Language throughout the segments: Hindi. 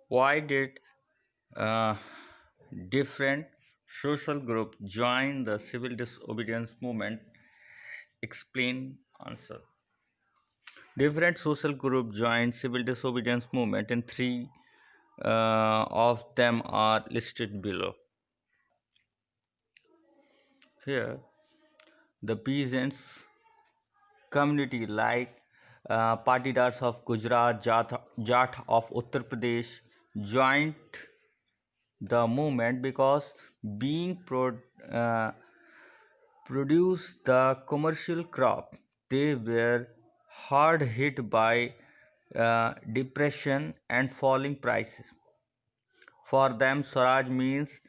Why did uh, different social group join the civil disobedience movement? Explain answer. Different social group joined civil disobedience movement and three of them are listed below. Here, the peasants community like Patidars of Gujarat, Jat of Uttar Pradesh joined the movement because being uh, produce the commercial crop. They were hard hit by depression and falling prices. For them, Swaraj means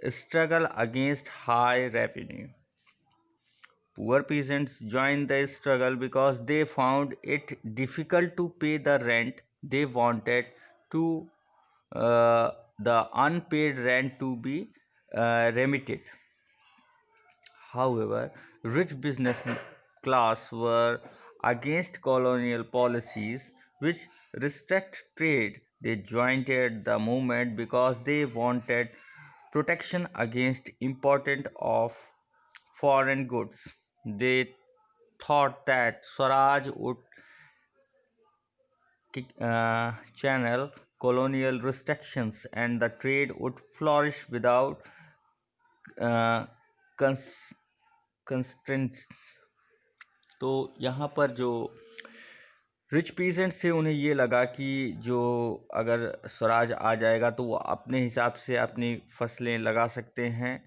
struggle against high revenue. Poor peasants joined the struggle because they found it difficult to pay the rent they wanted to the unpaid rent to be remitted. However, rich business class were against colonial policies which restrict trade. They joined the movement because they wanted protection against import of foreign goods. They thought that Swaraj would channel colonial restrictions and the trade would flourish without uh, cons- constraints. तो यहाँ पर जो रिच पीजेंट्स थे उन्हें ये लगा कि जो अगर स्वराज आ जाएगा तो वो अपने हिसाब से अपनी फसलें लगा सकते हैं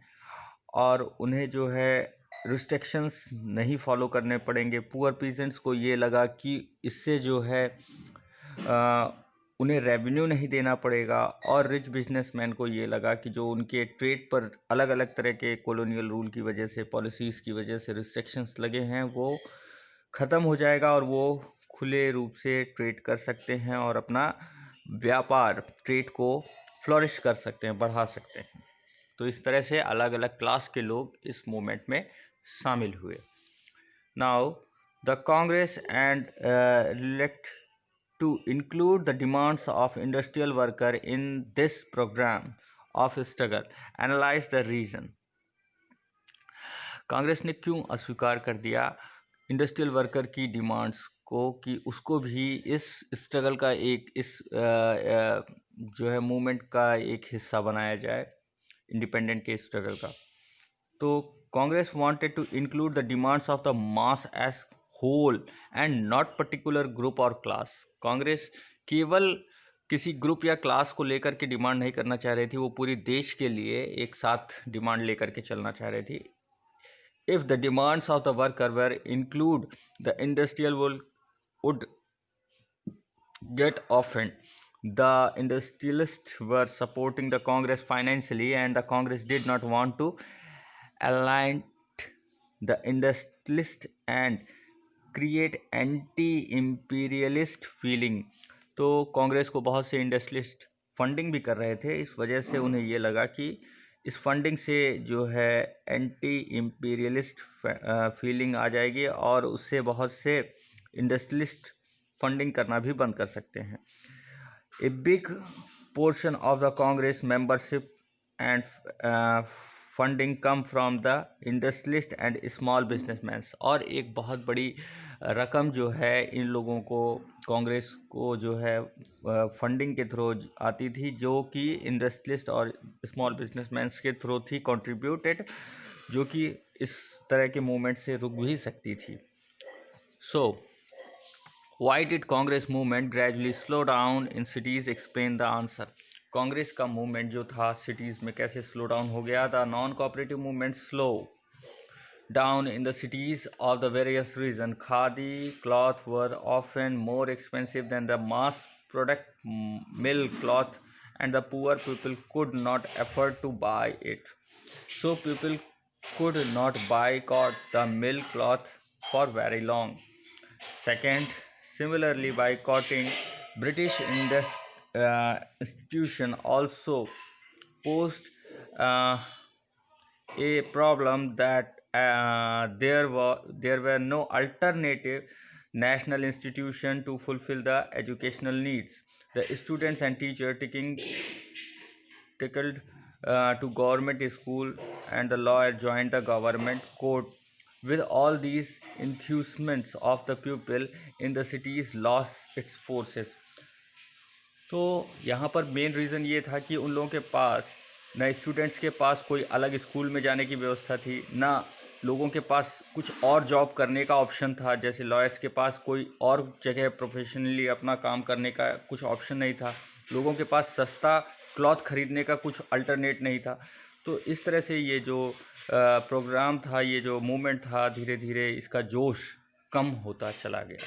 और उन्हें जो है रिस्ट्रिक्शंस नहीं फॉलो करने पड़ेंगे। पुअर पीजेंट्स को ये लगा कि इससे जो है उन्हें रेवेन्यू नहीं देना पड़ेगा और रिच बिजनेसमैन को ये लगा कि जो उनके ट्रेड पर अलग अलग तरह के कॉलोनियल रूल की वजह से पॉलिसीज़ की वजह से रिस्ट्रिक्शंस लगे हैं वो ख़त्म हो जाएगा और वो खुले रूप से ट्रेड कर सकते हैं और अपना व्यापार ट्रेड को फ्लोरिश कर सकते हैं, बढ़ा सकते हैं। तो इस तरह से अलग अलग क्लास के लोग इस मूवमेंट में शामिल हुए। Now the Congress and reelect to include the demands of industrial worker in this program of struggle. Analyze the reason. Congress ने क्यों अस्वीकार कर दिया इंडस्ट्रियल वर्कर की डिमांड्स को कि उसको भी इस स्ट्रगल का एक इस जो है मूवमेंट का एक हिस्सा बनाया जाए इंडिपेंडेंट के स्ट्रगल का। तो Congress wanted to include the demands of the mass as whole and not particular group और क्लास। कांग्रेस केवल किसी ग्रुप या क्लास को लेकर के डिमांड नहीं करना चाह रही थी, वो पूरी देश के लिए एक साथ डिमांड लेकर के चलना चाह रही थी। If the demands of the worker were include, the industrial would get offended. The industrialists were supporting the Congress financially, and the Congress did not want to align the industrialist and create anti imperialist feeling. तो कांग्रेस को बहुत से इंडस्ट्रियलिस्ट फंडिंग भी कर रहे थे, इस वजह से उन्हें ये लगा कि इस फंडिंग से जो है एंटी इम्पीरियलिस्ट फीलिंग आ जाएगी और उससे बहुत से इंडस्ट्रियलिस्ट फंडिंग करना भी बंद कर सकते हैं। A big portion of the Congress membership and funding come from the industrialist and small businessman. और एक बहुत बड़ी रकम जो है इन लोगों को कांग्रेस को जो है फंडिंग के थ्रू आती थी, जो कि इंडस्ट्रियलिस्ट और स्मॉल बिजनेसमैन्स के थ्रू थी कंट्रीब्यूटेड, जो कि इस तरह के मूवमेंट से रुक भी सकती थी। सो Why did Congress movement gradually slow down in cities? Explain the answer. Congress का मूवमेंट जो था सिटीज़ में कैसे स्लो डाउन हो गया? The non cooperative movement slow down in the cities of the various reasons. Khadi cloth were often more expensive than the mass product mill cloth, and the poor people could not afford to buy it. So people could not boycott the mill cloth for very long. Second, similarly, boycotting British institution also posed a problem that there were no alternative national institution to fulfill the educational needs. The students and teacher tickled to government school, and the lawyer joined the government court. With all these enthusiasms of the pupil in the cities lost its forces. तो यहाँ पर मेन रीज़न ये था कि उन लोगों के पास ना स्टूडेंट्स के पास कोई अलग स्कूल में जाने की व्यवस्था थी, ना लोगों के पास कुछ और जॉब करने का ऑप्शन था। जैसे लॉयर्स के पास कोई और जगह प्रोफेशनली अपना काम करने का कुछ ऑप्शन नहीं था। लोगों के पास सस्ता क्लॉथ ख़रीदने का कुछ अल्टरनेट नहीं था। तो इस तरह से ये जो प्रोग्राम था, ये जो मूवमेंट था, धीरे धीरे इसका जोश कम होता चला गया।